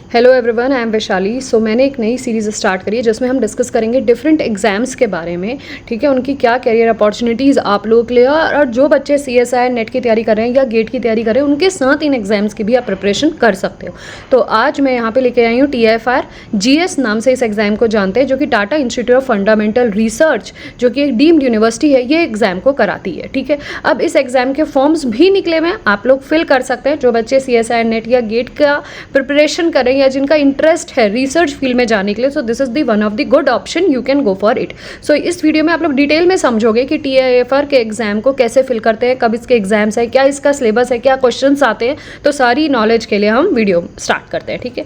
Hello everyone, I am Vaishali. So मैंने एक नई सीरीज़ स्टार्ट करी है जिसमें हम डिस्कस करेंगे डिफरेंट एग्जाम्स के बारे में। ठीक है, उनकी क्या कैरियर अपॉर्चुनिटीज़ आप लोगों के लिए, और जो बच्चे CSI नेट की तैयारी कर रहे हैं या गेट की तैयारी कर रहे हैं उनके साथ इन एग्जाम्स की भी आप प्रिपरेशन कर सकते हो। तो आज मैं यहाँ पे लेके आई हूँ TIFR GS नाम से इस एग्ज़ाम को जानते हैं, जो कि Tata institute of fundamental research, जो कि एक डीम्ड यूनिवर्सिटी है, ये एग्ज़ाम को कराती है। ठीक है, अब इस एग्ज़ाम के फॉर्म्स भी निकले हुए हैं, आप लोग फिल कर सकते हैं। जो बच्चे CSI नेट या गेट का प्रिपरेशन करें या जिनका इंटरेस्ट है रिसर्च फील्ड में जाने के लिए, so this is the one of the good option, you can go for it. So इस वीडियो में आप लोग डिटेल में समझोगे कि TIFR के एग्जाम को कैसे फिल करते हैं, कब इसके एग्जाम्स है, क्या इसका सिलेबस है, क्या क्वेश्चंस आते हैं। तो सारी नॉलेज के लिए हम वीडियो स्टार्ट करते हैं। ठीक है,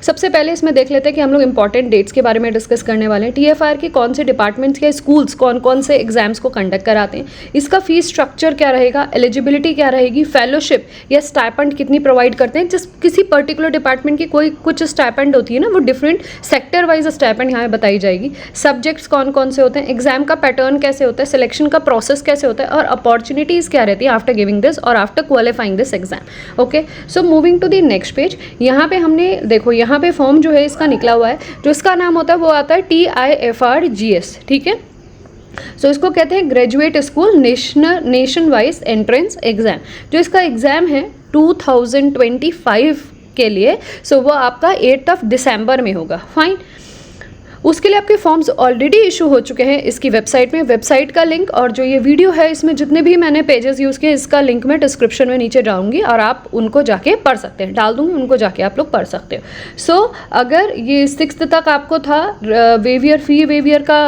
सबसे पहले इसमें देख लेते हैं कि हम लोग इंपॉर्टेंट डेट्स के बारे में डिस्कस करने वाले हैं। TIFR के कौन से डिपार्टमेंट्स या स्कूल्स कौन कौन से एग्जाम्स को कंडक्ट कराते हैं, इसका फीस स्ट्रक्चर क्या रहेगा, एलिजिबिलिटी क्या रहेगी, फेलोशिप या स्टाइपेंड कितनी प्रोवाइड करते हैं। जिस किसी पर्टिकुलर डिपार्टमेंट की कोई कुछ स्टाइपेंड होती है ना, वो डिफरेंट सेक्टर वाइज स्टाइपेंड यहाँ बताई जाएगी। सब्जेक्ट्स कौन कौन से होते हैं, एग्जाम का पैटर्न कैसे होता है, सिलेक्शन का प्रोसेस कैसे होता है, और अपॉर्चुनिटीज़ क्या रहती है आफ्टर गिविंग दिस और after qualifying this exam. Okay, so moving to the next page. यहाँ पे हमने देखो, यहाँ पे फॉर्म जो है इसका निकला हुआ है, जो इसका नाम होता है वो आता है TIFR GS। ठीक है, सो इसको कहते हैं graduate school nation wise entrance exam. जो इसका एग्जाम है 2025 के लिए, सो वो आपका 8 दिसंबर में होगा। फाइन, उसके लिए आपके फॉर्म्स ऑलरेडी इशू हो चुके हैं इसकी वेबसाइट में। वेबसाइट का लिंक और जो ये वीडियो है इसमें जितने भी मैंने पेजेस यूज़ किए, इसका लिंक मैं डिस्क्रिप्शन में नीचे डालूंगी और आप उनको जाके पढ़ सकते हैं, डाल दूंगी, उनको जाके आप लोग पढ़ सकते हो। सो अगर ये 6 तक आपको था वेवियर का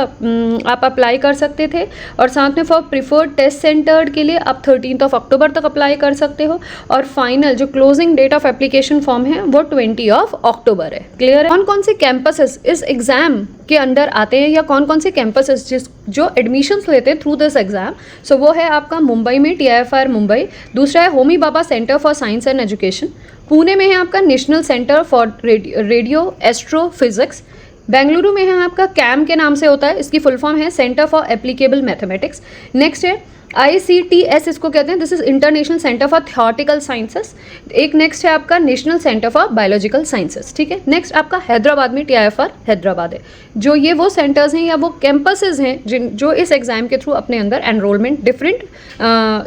आप अप्लाई कर सकते थे, और साथ में फॉर प्रिफर्ड टेस्ट सेंटर के लिए आप 13 अक्टूबर तक अप्लाई कर सकते हो, और फाइनल जो closing date of application form है वो 20 अक्टूबर है। क्लियर है? कौन कौन से कैंपसेस इस एग्जाम के अंडर आते हैं या कौन कौन से कैंपसेस जो एडमिशन्स लेते हैं थ्रू दिस एग्जाम, सो वो है आपका मुंबई में TIFR मुंबई, दूसरा है Homi Bhabha centre for science and education, Pune में है आपका national centre for radio astrophysics, Bengaluru में है आपका कैम के नाम से होता है, इसकी फुल फॉर्म है centre for applicable mathematics. Next है ICTS, इसको कहते हैं, this is international centre for theoretical sciences. एक नेक्स्ट है आपका national centre for biological sciences. ठीक है, नेक्स्ट आपका हैदराबाद में TIFR हैदराबाद है। जो ये वो सेंटर्स हैं या वो कैंपसेस हैं जो इस एग्जाम के थ्रू अपने अंदर एनरोलमेंट डिफरेंट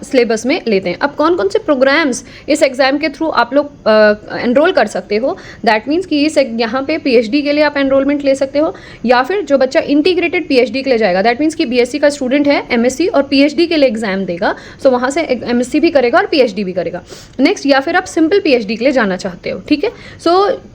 सिलेबस में लेते हैं। अब कौन कौन से प्रोग्राम्स इस एग्जाम के थ्रू आप लोग एनरोल कर सकते हो, दैट मीन्स कि इस यहाँ पे PhD के लिए आप एनरोलमेंट ले सकते हो, या फिर जो बच्चा इंटीग्रेटेड PhD के लिए जाएगा, दैट मीन्स कि BSc का स्टूडेंट है, MSc और PhD के लिए एग्जाम देगा, सो वहाँ से MSc भी करेगा और PhD भी करेगा। नेक्स्ट, या फिर आप सिंपल PhD के लिए जाना चाहते हो। ठीक है, सो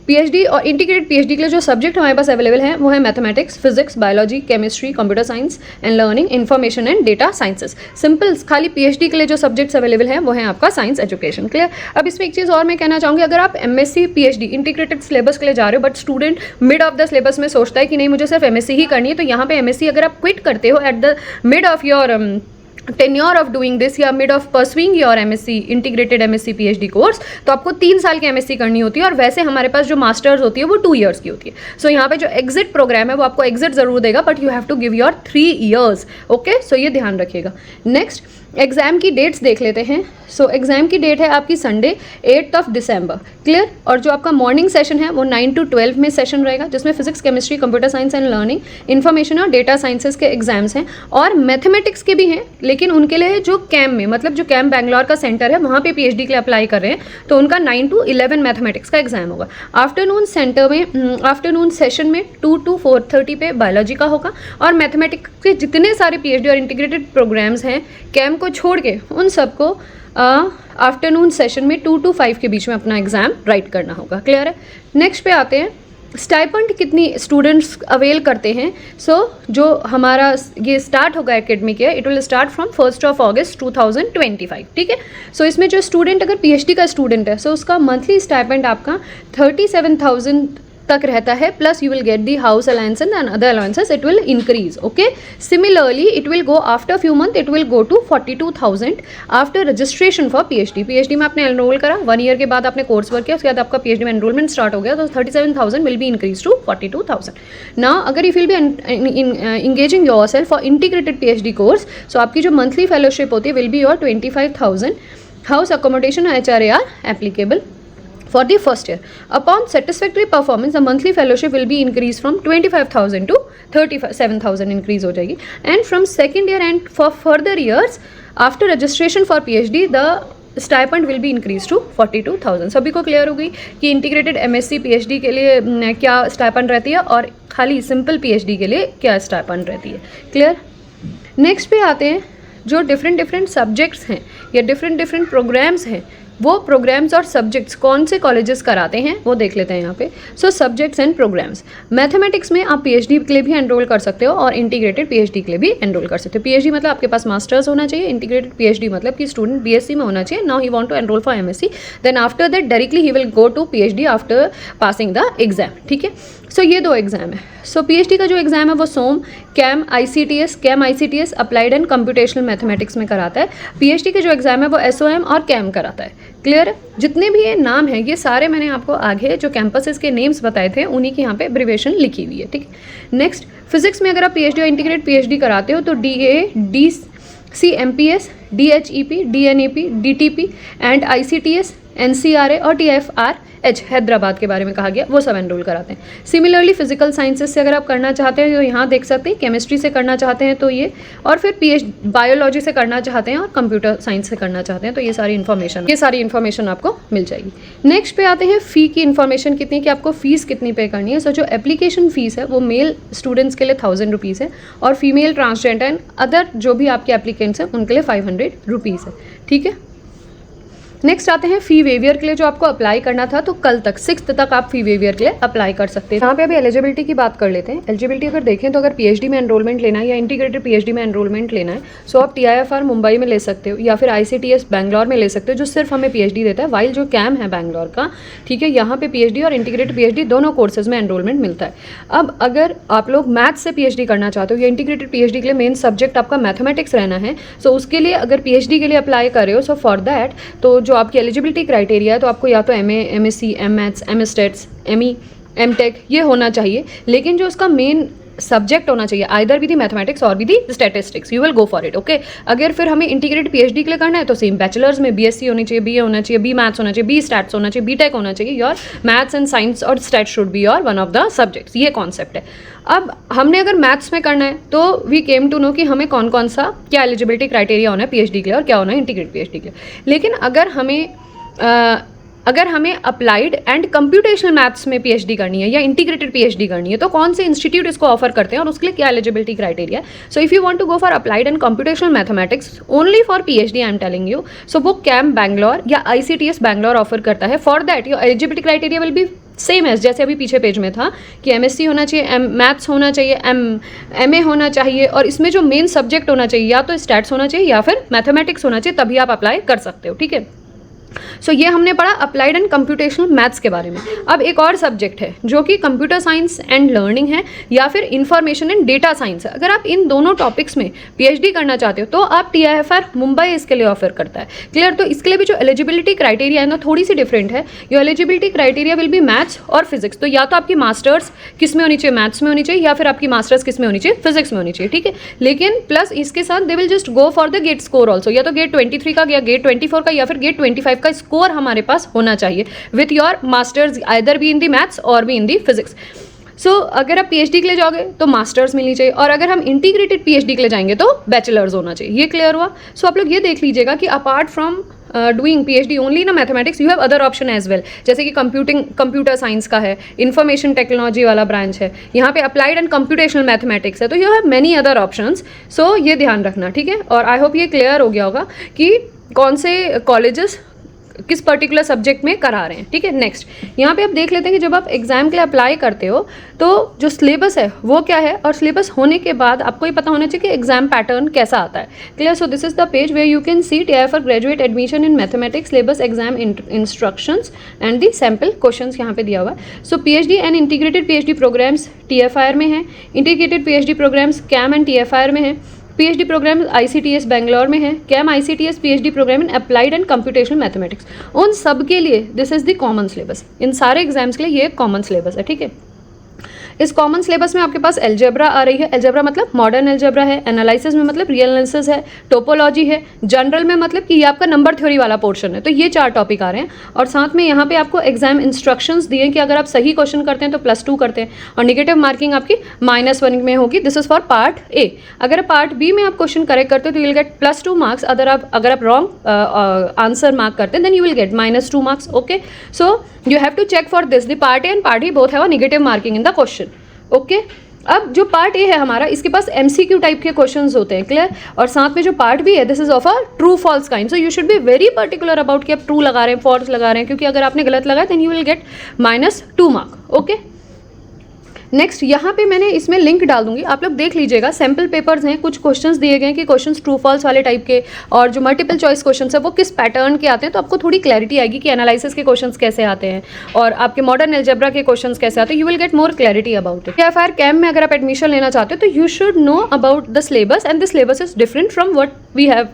PhD और इंटीग्रेटेड PhD के लिए जो सब्जेक्ट हमारे पास अवेलेबल है वो है mathematics, physics, biology, chemistry, computer science and learning, information and data sciences. Simple खाली PhD के लिए जो सब्जेक्ट्स अवेलेबल हैं वो है आपका साइंस एजुकेशन। क्लियर? अब इसमें एक चीज़ और मैं कहना चाहूँगी, अगर आप MSc PhD इंटीग्रेटेड सिलेबस के लिए जा रहे हो, but student mid of the syllabus में सोचता है कि नहीं मुझे सिर्फ MSc ही करनी है, तो यहाँ पे MSc अगर आप क्विट करते हो at the mid of your tenure of doing this या mid of pursuing your MSc integrated MSc PhD course, तो आपको 3 साल की MSc करनी होती है, और वैसे हमारे पास जो मास्टर्स होती है वो 2 इयर्स की होती है। सो यहाँ पे जो एग्जिट प्रोग्राम है वो आपको एग्जिट जरूर देगा, but you have to give your 3 years. Okay, so ये ध्यान रखिएगा। नेक्स्ट, एग्जाम की डेट्स देख लेते हैं। सो एग्जाम की डेट है आपकी संडे 8 दिसंबर। क्लियर? और जो आपका मॉर्निंग सेशन है वो 9 to 12 में सेशन रहेगा, जिसमें physics, chemistry, computer science and learning, information और डेटा साइंसेस के एग्जाम्स हैं, और मैथमेटिक्स के भी हैं, लेकिन उनके लिए जो कैम में, मतलब जो कैम बैंगलोर का सेंटर है वहाँ पे PhD के लिए अप्लाई कर रहे हैं, तो उनका 9 to 11 मैथमेटिक्स का एग्जाम होगा। आफ्टरनून सेंटर में आफ्टरनून सेशन में 2 to 4:30 पे बायोलॉजी का होगा, और मैथमेटिक्स के जितने सारे PhD और इंटीग्रेटेड प्रोग्राम्स हैं कैम को छोड़ के उन सबको आफ्टरनून सेशन में 2 to 5 के बीच में अपना एग्जाम राइट करना होगा। क्लियर है? नेक्स्ट पे आते हैं, स्टाइपेंड कितनी स्टूडेंट्स अवेल करते हैं। सो जो हमारा ये स्टार्ट होगा academic year, it will start from 1 अगस्त 2025। ठीक है, सो इसमें जो स्टूडेंट अगर PhD का स्टूडेंट है, सो उसका मंथली स्टाइपेंड आपका 37,000 तक रहता है, plus you will get the house allowance and other allowances, it will increase. Okay, similarly it will go after few month, it will go to 42,000 after registration for PhD में आपने enrol करा, 1 year के बाद आपने course work किया, उसके बाद आपका PhD में एनरोलमेंट स्टार्ट हो गया, तो 37,000 will be increase to 42,000। Now अगर you will be engaging your self for integrated PhD course, so आपकी जो मंथली फेलोशिप होती है will be your 25,000, house accommodation HRA are applicable, for the first year. Upon satisfactory performance, the monthly fellowship will be increased from 25,000 to 37,000 increase हो जाएगी. And from second year and for further years after registration for PhD, the stipend will be increase to 42,000. सभी को clear हो गई कि integrated MSc PhD के लिए क्या स्टाइपेंड रहती है और खाली सिंपल पीएचडी के लिए क्या स्टाइपेंड रहती है. क्लियर. नेक्स्ट पे आते हैं जो डिफरेंट सब्जेक्ट्स हैं या डिफरेंट प्रोग्राम्स हैं, वो प्रोग्राम्स और सब्जेक्ट्स कौन से कॉलेजेस कराते हैं वो देख लेते हैं यहाँ पे. सो सब्जेक्ट्स एंड प्रोग्राम्स. मैथमेटिक्स में आप पीएचडी के लिए भी एनरोल कर सकते हो और इंटीग्रेटेड पीएचडी के लिए भी एनरोल कर सकते हो. पीएचडी मतलब आपके पास मास्टर्स होना चाहिए, इंटीग्रेटेड पीएचडी मतलब कि स्टूडेंट बीएससी में होना चाहिए. Now he want to enrol for MSc, then after that directly he will go to PhD after passing the exam. ठीक है. सो ये दो एग्जाम है. सो पीएचडी का जो एग्जाम है वो some CAM ICTS applied and computational mathematics में कराता है. पीएचडी के जो एग्जाम है वो एसओएम और कैम कराता है. क्लियर है. जितने भी ये नाम है ये सारे मैंने आपको आगे जो कैंपसेस के नेम्स बताए थे उन्हीं की यहाँ पे एब्रिविएशन लिखी हुई है. ठीक है. नेक्स्ट, फिजिक्स में अगर आप पीएचडी और इंटीग्रेटेड पीएचडी कराते हो तो DCMPS, DHEP, DNEP, DTP and ICTS, NCRA और TFRH हैदराबाद के बारे में कहा गया, वो सब एनरोल कराते हैं. सिमिलरली फिजिकल साइंसेज से अगर आप करना चाहते हैं तो यहाँ देख सकते हैं, केमिस्ट्री से करना चाहते हैं तो ये, और फिर बायोलॉजी से करना चाहते हैं और कंप्यूटर साइंस से करना चाहते हैं तो ये सारी इन्फॉर्मेशन आपको मिल जाएगी. नेक्स्ट पे आते हैं फ़ी की इन्फॉर्मेशन कितनी है कि आपको फीस कितनी पे करनी है. सो जो एप्लीकेशन फ़ीस है वो मेल स्टूडेंट्स के लिए 1000 रुपीज़ है और फीमेल ट्रांसजेंडर एंड अदर जो भी आपके एप्लीकेंट्स हैं उनके लिए 500 रुपीज़ है. ठीक है. नेक्स्ट आते हैं फ़ी वेवियर के लिए. जो आपको अप्लाई करना था तो कल तक 6 तक आप फ़ी वेवियर के लिए अप्लाई कर सकते हैं. यहाँ पे अभी एलिजिबिलिटी की बात कर लेते हैं. एलिजिबिलिटी अगर देखें तो अगर पीएचडी में एनरोलमेंट लेना है या इंटीग्रेटेड पीएचडी में एनरोलमेंट लेना है सो आप TIFR मुंबई में ले सकते हो या फिर ICTS बैंगलोर में ले सकते हो जो सिर्फ हमें पीएचडी देता है, वाइल जो कैम है बैंगलोर का, ठीक है, यहाँ पे पीएचडी और इंटीग्रेटेड पीएचडी दोनों कोर्सेज में एनरोलमेंट मिलता है. अब अगर आप लोग मैथ्स से पीएचडी करना चाहते हो या इंटीग्रेटेड पीएचडी के लिए मेन सब्जेक्ट आपका मैथमेटिक्स रहना है, सो उसके लिए अगर पीएचडी के लिए अप्लाई कर रहे हो सो फॉर दैट तो जो आपकी एलिजिबिलिटी क्राइटेरिया है तो आपको या तो MA, MSc, MMaths, MStats, ME, MTech ये होना चाहिए. लेकिन जो उसका मेन सब्जेक्ट होना चाहिए आइदर भी दी मैथमेटिक्स और भी the statistics, you will go for it. Okay. अगर फिर हमें इंटीग्रेटेड पीएचडी के लिए करना है तो सेम बैचलर्स में BSc होनी चाहिए, BA होना चाहिए, B मैथ्स होना चाहिए, B स्टैट्स होना चाहिए, BTech होना चाहिए. योर मैथ्स एंड साइंस और stat should be your one of the subjects. ये कॉन्सेप्ट है. अब हमने अगर मैथ्स में करना है तो वी केम टू नो कि हमें कौन कौन सा क्या एलिजिबिलिटी क्राइटेरिया होना है पीएचडी के लिए और क्या होना है इंटीग्रेटेड पीएचडी के लिए. लेकिन अगर हमें अप्लाइड एंड कंप्यूटेशनल मैथ्स में पीएचडी करनी है या इंटीग्रेटेड पीएचडी करनी है तो कौन से इंस्टीट्यूट इसको ऑफर करते हैं और उसके लिए क्या eligibility criteria. So if you want to go for applied and computational mathematics only for PhD, I am telling you, so वो कैम बैंगलोर या ICTS बैंगलोर ऑफर करता है. For that your eligibility criteria will be same as जैसे अभी पीछे page में था कि MSc होना चाहिए, मैथ्स होना चाहिए, MA होना चाहिए और इसमें जो मेन सब्जेक्ट होना चाहिए या तो स्टैट्स होना चाहिए या फिर मैथमेटिक्स होना चाहिए, तभी आप अप्लाई कर सकते हो. ठीक है. सो ये हमने पढ़ा अप्लाइड एंड कंप्यूटेशनल मैथ्स के बारे में. अब एक और सब्जेक्ट है जो कि कंप्यूटर साइंस एंड लर्निंग है या फिर इंफॉर्मेशन एंड डेटा साइंस है. अगर आप इन दोनों टॉपिक्स में पीएचडी करना चाहते हो तो आप TIFR मुंबई इसके लिए ऑफर करता है. क्लियर. तो इसके लिए भी जो एलिजिबिलिटी क्राइटेरिया है ना थोड़ी सी डिफरेंट है. Your eligibility criteria will B maths और फिजिक्स. तो या तो आपकी मास्टर्स किस में होनी चाहिए, मैथ्स में होनी चाहिए या फिर आपकी मास्टर्स किस में होनी चाहिए, फिजिक्स में होनी चाहिए. ठीक है. लेकिन प्लस इसके साथ they will just go for the GATE score also, या तो गेट 23 का या गेट 24 का या फिर गेट 25 का स्कोर हमारे पास होना चाहिए विथ योर मास्टर्स आइदर भी इन दी मैथ्स और भी इन दी फिजिक्स. सो अगर आप पीएचडी के लिए जाओगे तो मास्टर्स मिलनी चाहिए और अगर हम इंटीग्रेटेड पीएचडी के लिए जाएंगे तो बैचलर्स होना चाहिए. ये क्लियर हुआ. सो आप लोग ये देख लीजिएगा कि apart from doing PhD only in mathematics you have other option as well, जैसे कि कंप्यूटर साइंस का है, इंफॉर्मेशन टेक्नोलॉजी वाला ब्रांच है, यहाँ पे अप्लाइड एंड कंप्यूटेशनल मैथमेटिक्स है. तो you have many other options. So ये ध्यान रखना. ठीक है. और आई होप ये क्लियर हो गया होगा कि कौन से कॉलेजेस किस पर्टिकुलर सब्जेक्ट में करा रहे हैं. ठीक है. नेक्स्ट यहाँ पे आप देख लेते हैं कि जब आप एग्जाम के लिए अप्लाई करते हो तो जो सिलेबस है वो क्या है और सिलेबस होने के बाद आपको ये पता होना चाहिए कि एग्जाम पैटर्न कैसा आता है. Clear. So this is the page where you can see TIFR graduate admission in mathematics syllabus exam instructions and the sample questions यहाँ पे दिया हुआ है. So PhD and integrated PhD programs TIFR में है, integrated PhD programs CAM and TIFR में है, PhD program ICTS Bangalore में है, CAM ICTS PhD program in applied and computational mathematics. उन सब के लिए this is the common syllabus. इन सारे एग्जाम्स के लिए ये कॉमन सिलेबस है. ठीक है. इस कॉमन सिलेबस में आपके पास एल्जेब्रा आ रही है, एल्जेब्रा मतलब मॉडर्न एल्जेब्रा है, एनालिसिस में मतलब रियल एनालिसिस है, टोपोलॉजी है, जनरल में मतलब कि ये आपका नंबर थ्योरी वाला पोर्शन है। तो ये 4 टॉपिक आ रहे हैं और साथ में यहाँ पे आपको एग्जाम इंस्ट्रक्शंस दिए कि अगर आप सही क्वेश्चन करते हैं तो +2 करते हैं और नेगेटिव मार्किंग आपकी -1 में होगी। This is for part A. अगर पार्ट बी में आप क्वेश्चन करेक्ट करते हो तो यू विल गेट +2 मार्क्स। अगर आप रॉन्ग आंसर मार्क करते हैं then you will get -2 marks. Okay, so you have to check for this, the part A and part B both have a negative marking in the question. Okay, अब जो part A है हमारा, इसके पास MCQ type के questions होते हैं, clear. और साथ में जो पार्ट बी है this is of a true false kind, so you should be very particular about कि आप ट्रू लगा रहे हैं फॉल्स लगा रहे हैं, क्योंकि अगर आपने गलत लगाया then you will get -2 mark. Okay, next यहाँ पे मैंने इसमें लिंक डाल दूंगी, आप लोग देख लीजिएगा। सैम्पल पेपर्स हैं, कुछ क्वेश्चंस दिए गए हैं कि क्वेश्चंस ट्रू फॉल्स वाले टाइप के और जो मल्टीपल चॉइस क्वेश्चंस है वो किस पैटर्न के आते हैं, तो आपको थोड़ी क्लैरिटी आएगी कि एनालिसिस के क्वेश्चंस कैसे आते हैं और आपके मॉडर्न एल्जेब्रा के क्वेश्चंस कैसे आते हैं। You will get more clarity about it. KFR CAM में अगर आप एडमिशन लेना चाहते हो तो you should know about the syllabus and the syllabus is different from what we have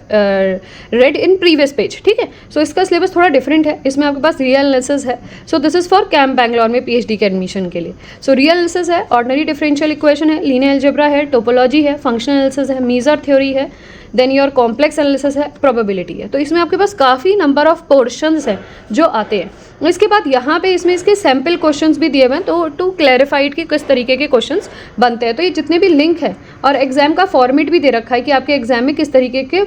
read in previous page, ठीक है। सो इसका सिलेबस थोड़ा डिफरेंट है, इसमें आपके पास रियल एनालिसिस है। So this is for CAM Bangalore में PhD के एडमिशन के लिए। सो रियल एनालिसिस है, ऑर्डिनरी डिफरेंशियल इक्वेशन है, लीनियर अलजेब्रा है, टोपोलॉजी है, फंक्शनल एनालिसिस है, मीजर थ्योरी है, देन योर कॉम्प्लेक्स एनालिसिस है, प्रोबेबिलिटी है। तो इसमें आपके पास काफ़ी नंबर ऑफ पोर्शंस हैं जो आते हैं। इसके बाद यहाँ पे इसमें इसके सैम्पल क्वेश्चंस भी दिए हुए हैं, तो टू क्लैरिफाइड कि किस तरीके के क्वेश्चंस बनते हैं। तो ये जितने भी लिंक है और एग्जाम का फॉर्मेट भी दे रखा है कि आपके एग्जाम में किस तरीके के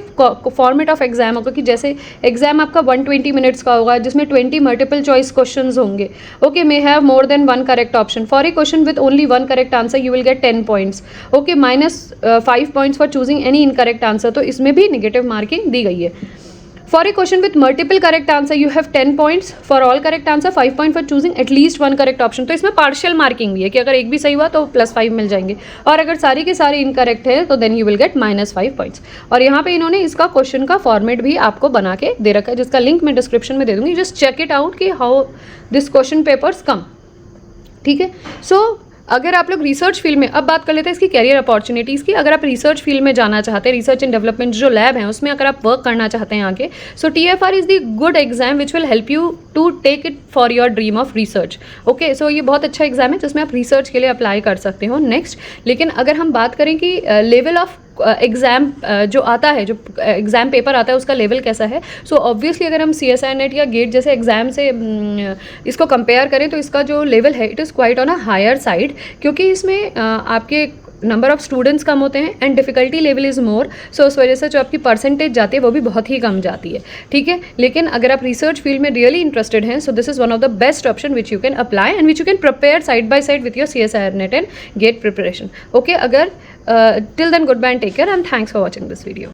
फॉर्मेट ऑफ एग्जाम होगा, कि जैसे एग्जाम आपका 120 मिनट्स का होगा जिसमें 20 मल्टीपल चॉइस क्वेश्चंस होंगे। Okay, may have more than 1 correct option. For a question with only 1 correct answer you will gate 10 points. Okay, -5 points for choosing any incorrect answer, तो इसमें भी नेगेटिव मार्किंग दी गई है। For a question with multiple correct answer you have 10 points. For all correct answer 5 point for choosing at least 1 correct option. तो इसमें partial marking भी है कि अगर एक भी सही हुआ तो +5 मिल जाएंगे और अगर सारी के सारे इनकरेक्ट है तो then you will get -5 points. और यहाँ पे इन्होंने इसका क्वेश्चन का फॉर्मेट भी आपको बना के दे रखा है जिसका लिंक मैं डिस्क्रिप्शन में दे दूँगी। जस्ट चेक इट आउट कि हाउ दिस क्वेश्चन पेपर्स कम, ठीक है। सो अगर आप लोग रिसर्च फील्ड में, अब बात कर लेते हैं इसकी कैरियर अपॉर्चुनिटीज़ की। अगर आप रिसर्च फील्ड में जाना चाहते हैं, रिसर्च एंड डेवलपमेंट जो लैब है उसमें अगर आप वर्क करना चाहते हैं आगे, so TFR is the good exam which will help you to take it for your dream of research. Okay, so ये बहुत अच्छा एग्जाम है जिसमें आप रिसर्च के लिए अप्लाई कर सकते हो। नेक्स्ट, लेकिन अगर हम बात करें कि लेवल ऑफ एग्ज़ाम जो आता है, जो एग्ज़ाम पेपर आता है उसका लेवल कैसा है, सो ऑब्वियसली अगर हम CSIR नेट या गेट जैसे एग्ज़ाम से इसको कंपेयर करें तो इसका जो लेवल है it is quite on a higher side, क्योंकि इसमें आपके नंबर ऑफ स्टूडेंट्स कम होते हैं and difficulty level is more. So उस वजह से जो आपकी परसेंटेज जाती है वो भी बहुत ही कम जाती है, ठीक है। लेकिन अगर आप रिसर्च फील्ड में रियली इंटरेस्टेड हैं so this is one of the best option which you can apply and which you can prepare side by side with your CSIR NET and GATE preparation. Okay, अगर till then goodbye and take care and thanks for watching this video.